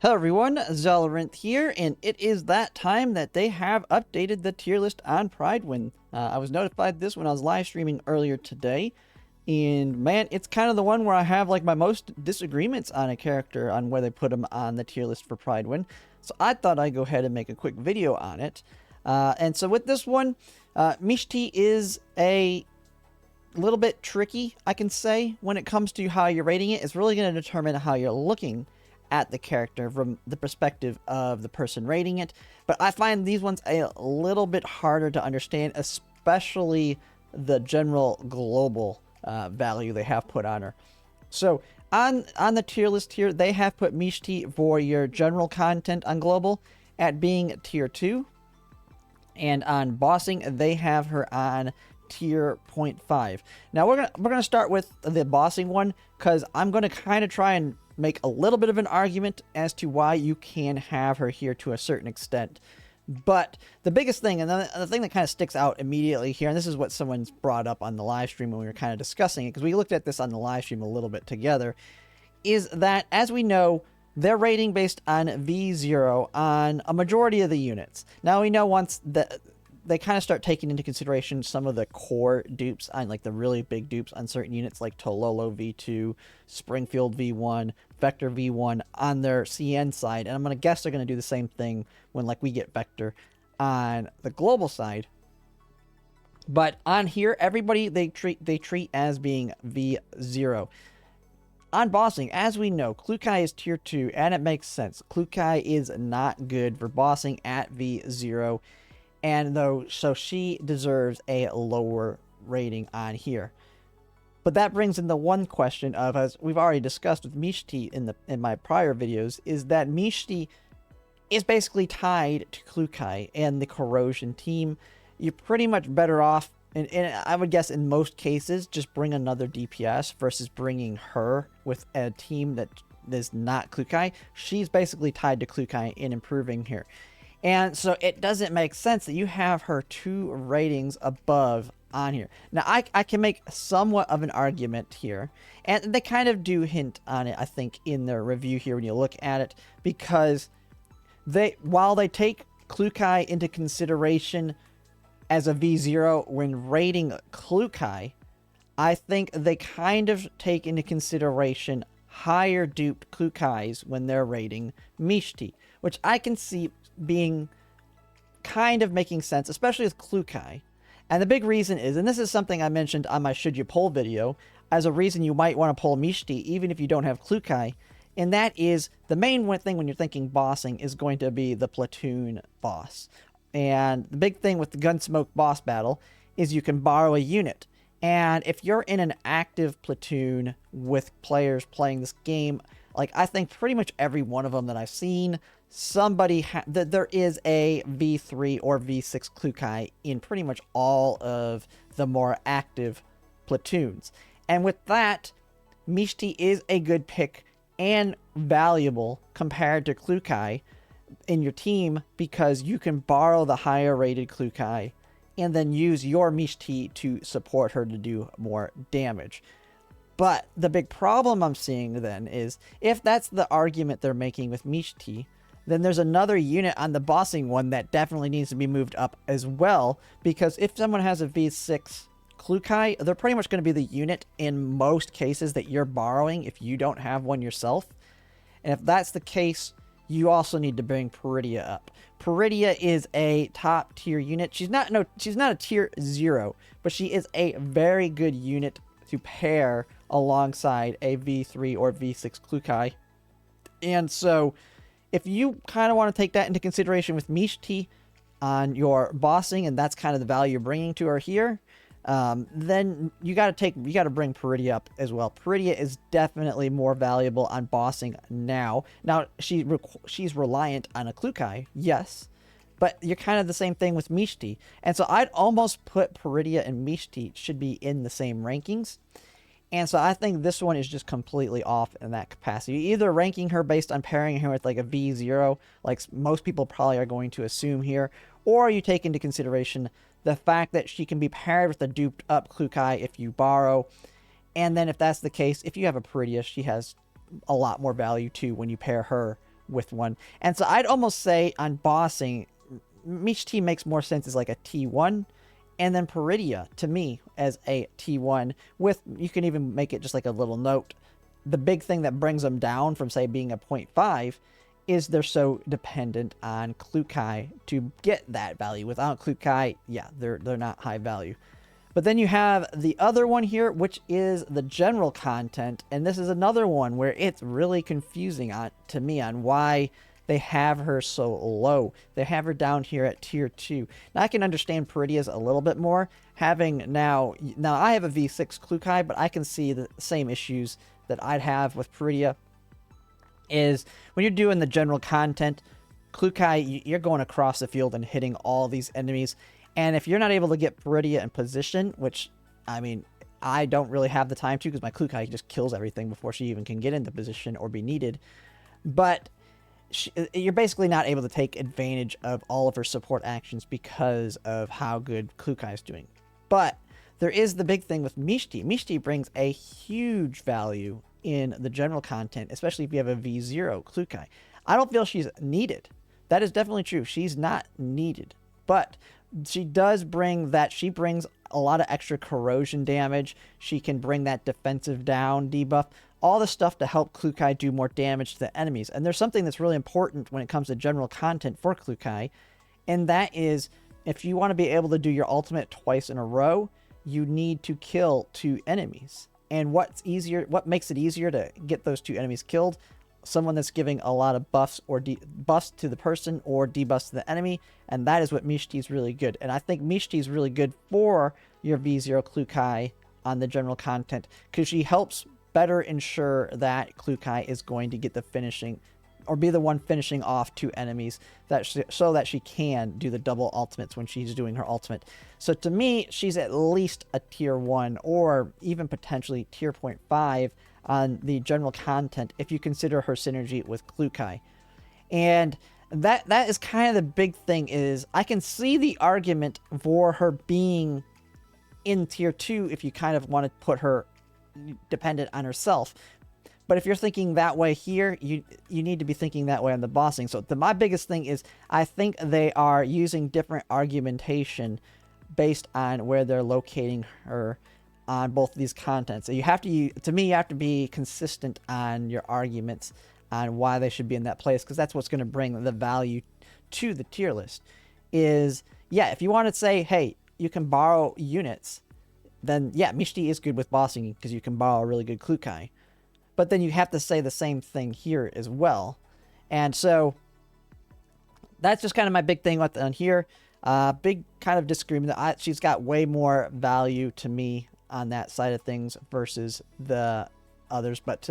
Hello everyone, Prydwen here, and it is that time that they have updated the tier list on Prydwen. I was notified this when I was live streaming earlier today, and man, it's kind of the one where I have like my most disagreements on a character on where they put him on the tier list for Prydwen. So I thought I'd go ahead and make a quick video on it. And so with this one, Mechty is a little bit tricky, I can say, when it comes to how you're rating it. It's really going to determine how you're looking at the character from the perspective of the person rating it. But I find these ones a little bit harder to understand, especially the general global value they have put on her. So on the tier list here, they have put Mechty for your general content on global at being tier 2. And on bossing, they have her on tier 0.5. Now we're gonna start with the bossing one, because I'm gonna kind of try and make a little bit of an argument as to why you can have her here to a certain extent. But the biggest thing, and the thing that kind of sticks out immediately here, and this is what someone's brought up on the live stream when we were kind of discussing it, because we looked at this on the live stream a little bit together, is that, as we know, they're rating based on V0 on a majority of the units. Now we know once that they kind of start taking into consideration some of the core dupes on, like, the really big dupes on certain units like Tololo V2, Springfield V1, Vector V1 on their CN side. And I'm going to guess they're going to do the same thing when, like, we get Vector on the global side. But on here, everybody they treat as being V0. On bossing, as we know, Klukai is tier 2, and it makes sense. Klukai is not good for bossing at V0. And so she deserves a lower rating on here. But that brings in the one question of, as we've already discussed with Mechty in my prior videos, is that Mechty is basically tied to Klukai and the Corrosion team. You're pretty much better off, and I would guess in most cases, just bring another DPS versus bringing her with a team that is not Klukai. She's basically tied to Klukai in improving here. And so it doesn't make sense that you have her 2 ratings above on here. Now, I can make somewhat of an argument here, and they kind of do hint on it, I think, in their review here when you look at it, because while they take Klukai into consideration as a V0 when rating Klukai, I think they kind of take into consideration higher dupe Klukais when they're rating Mechty, which I can see being kind of making sense, especially with Klukai. And the big reason is, and this is something I mentioned on my Should You Pull video, as a reason you might want to pull Mechty even if you don't have Klukai, and that is the main one thing when you're thinking bossing is going to be the platoon boss. And the big thing with the Gunsmoke boss battle is you can borrow a unit. And if you're in an active platoon with players playing this game, like, I think pretty much every one of them that I've seen, there is a V3 or V6 Klukai in pretty much all of the more active platoons. And with that, Mechty is a good pick and valuable compared to Klukai in your team, because you can borrow the higher rated Klukai and then use your Mechty to support her to do more damage. But the big problem I'm seeing then is, if that's the argument they're making with Mechty, then there's another unit on the bossing one that definitely needs to be moved up as well, because if someone has a V6 Klukai, they're pretty much going to be the unit in most cases that you're borrowing if you don't have one yourself. And if that's the case, you also need to bring Prydwen up. Prydwen is a top tier unit. She's not a tier 0, but she is a very good unit to pair alongside a V3 or V6 Klukai. And so if you kind of want to take that into consideration with Mechty on your bossing, and that's kind of the value you're bringing to her here, then you got to bring Prydwen up as well. Prydwen is definitely more valuable on bossing now. Now, she's reliant on a Klukai, yes, but you're kind of the same thing with Mechty. And so I'd almost put Prydwen and Mechty should be in the same rankings. And so I think this one is just completely off in that capacity. You're either ranking her based on pairing her with like a V0, like most people probably are going to assume here, or you take into consideration the fact that she can be paired with a duped up Klukai if you borrow. And then if that's the case, if you have a Prydwen, she has a lot more value too when you pair her with one. And so I'd almost say on bossing, Mechty makes more sense as like a T1, and then Prydwen to me as a T1 with, you can even make it just like a little note. The big thing that brings them down from say being a 0.5 is they're so dependent on Klukai to get that value. Without Klukai, yeah, they're not high value. But then you have the other one here, which is the general content, and this is another one where it's really confusing to me on why they have her so low. They have her down here at tier 2. Now I can understand Prydwen's a little bit more. Having now I have a V6 Klukai, but I can see the same issues that I'd have with Prydwen. Is when you're doing the general content, Klukai, you're going across the field and hitting all these enemies. And if you're not able to get Prydwen in position, which, I mean, I don't really have the time to because my Klukai just kills everything before she even can get into position or be needed. But you're basically not able to take advantage of all of her support actions because of how good Klukai is doing. But there is the big thing with Mechty. Mechty brings a huge value in the general content, especially if you have a V0 Klukai. I don't feel she's needed. That is definitely true. She's not needed. But she does bring that. She brings a lot of extra corrosion damage. She can bring that defensive down debuff. All the stuff to help Klukai do more damage to the enemies. And there's something that's really important when it comes to general content for Klukai. And that is, if you want to be able to do your ultimate twice in a row, you need to kill 2 enemies. And what makes it easier to get those 2 enemies killed? Someone that's giving a lot of buffs or buffs to the person or debuffs to the enemy, and that is what Mechty is really good. And I think Mechty is really good for your V0 Klukai on the general content because she helps better ensure that Klukai is going to get the finishing or be the one finishing off 2 enemies so that she can do the double ultimates when she's doing her ultimate. So to me, she's at least a tier 1 or even potentially tier 0.5 on the general content if you consider her synergy with Klukai. And that is kind of the big thing, is I can see the argument for her being in tier 2 if you kind of want to put her dependent on herself. But if you're thinking that way here, you need to be thinking that way on the bossing. So my biggest thing is I think they are using different argumentation based on where they're locating her on both of these contents. So you have to be consistent on your arguments on why they should be in that place, because that's what's going to bring the value to the tier list. Is, yeah, if you want to say, hey, you can borrow units, then yeah, Mechty is good with bossing because you can borrow a really good Klukai. But then you have to say the same thing here as well. And so that's just kind of my big thing on here. Big kind of disagreement. She's got way more value to me on that side of things versus the others. But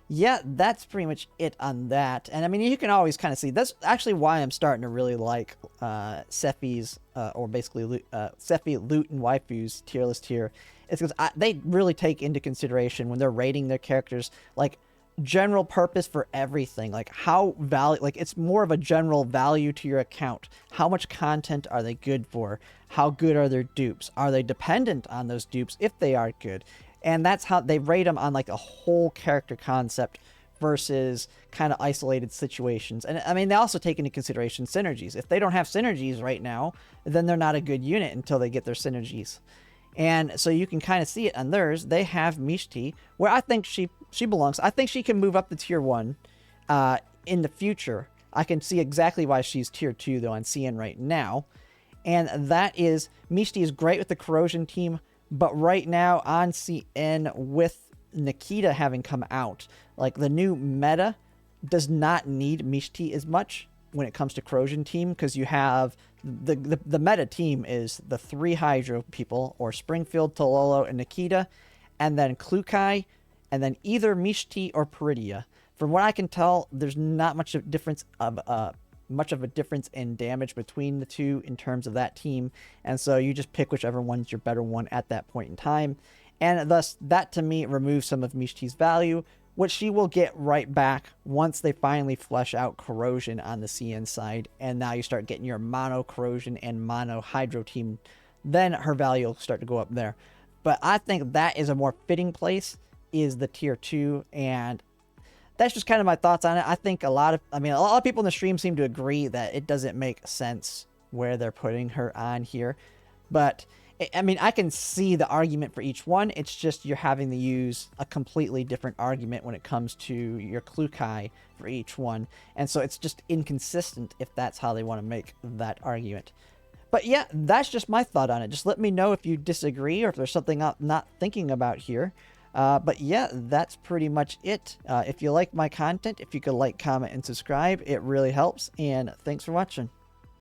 yeah, that's pretty much it on that. And I mean, you can always kind of see, that's actually why I'm starting to really like Sephi's, or basically Sephi, Loot, and Waifu's tier list here. It's because they really take into consideration when they're rating their characters, like general purpose for everything, like how value, like it's more of a general value to your account. How much content are they good for? How good are their dupes? Are they dependent on those dupes if they are good? And that's how they rate them on like a whole character concept versus kind of isolated situations. And I mean, they also take into consideration synergies. If they don't have synergies right now, then they're not a good unit until they get their synergies. And so you can kind of see it on theirs. They have Mechty, where I think she belongs. I think she can move up to tier 1 in the future. I can see exactly why she's tier 2, though, on CN right now. And that is, Mechty is great with the Corrosion team, but right now on CN with Nikita having come out, like the new meta does not need Mechty as much when it comes to Corrosion team, because you have the meta team is the 3 Hydro people, or Springfield, Tololo, and Nikita, and then Klukai, and then either Mechty or Prydwen. From what I can tell, there's not much of a difference in damage between the two in terms of that team, and so you just pick whichever one's your better one at that point in time, and thus that to me removes some of Mechty's value, which she will get right back once they finally flesh out Corrosion on the CN side, and now you start getting your mono Corrosion and mono Hydro team, then her value will start to go up there. But I think that is a more fitting place, is the tier 2, and that's just kind of my thoughts on it. I think a lot of people in the stream seem to agree that it doesn't make sense where they're putting her on here. But I mean, I can see the argument for each one. It's just you're having to use a completely different argument when it comes to your Klukai for each one. And so it's just inconsistent if that's how they want to make that argument. But yeah, that's just my thought on it. Just let me know if you disagree or if there's something I'm not thinking about here. But yeah, that's pretty much it. If you like my content, if you could like, comment, and subscribe, it really helps. And thanks for watching.